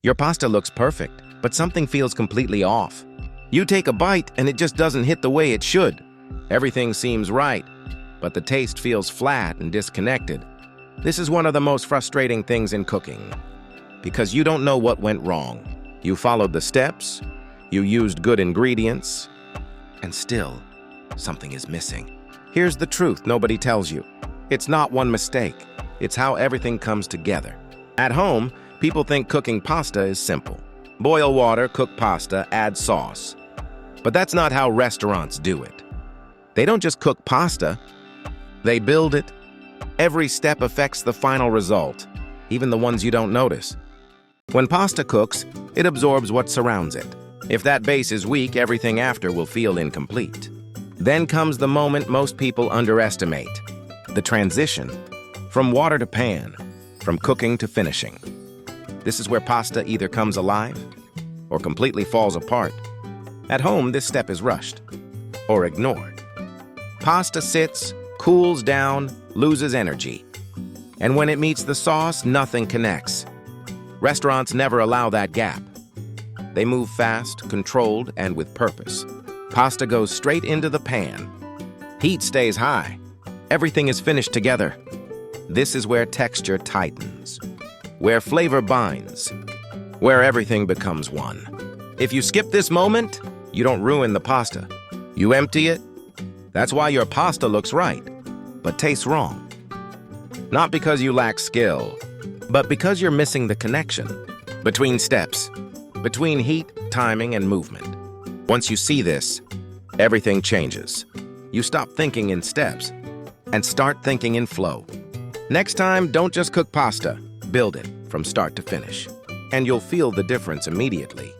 Your pasta looks perfect, but something feels completely off. You take a bite and it just doesn't hit the way it should. Everything seems right, but the taste feels flat and disconnected. This is one of the most frustrating things in cooking, because you don't know what went wrong. You followed the steps, you used good ingredients, and still, something is missing. Here's the truth nobody tells you. It's not one mistake. It's how everything comes together. At home, people think cooking pasta is simple. Boil water, cook pasta, add sauce. But that's not how restaurants do it. They don't just cook pasta, they build it. Every step affects the final result, even the ones you don't notice. When pasta cooks, it absorbs what surrounds it. If that base is weak, everything after will feel incomplete. Then comes the moment most people underestimate: the transition from water to pan, from cooking to finishing. This is where pasta either comes alive or completely falls apart. At home, this step is rushed or ignored. Pasta sits, cools down, loses energy. And when it meets the sauce, nothing connects. Restaurants never allow that gap. They move fast, controlled, and with purpose. Pasta goes straight into the pan. Heat stays high. Everything is finished together. This is where texture tightens, where flavor binds, where everything becomes one. If you skip this moment, you don't ruin the pasta. You empty it. That's why your pasta looks right, but tastes wrong. Not because you lack skill, but because you're missing the connection between steps, between heat, timing, and movement. Once you see this, everything changes. You stop thinking in steps and start thinking in flow. Next time, don't just cook pasta, build it from start to finish, and you'll feel the difference immediately.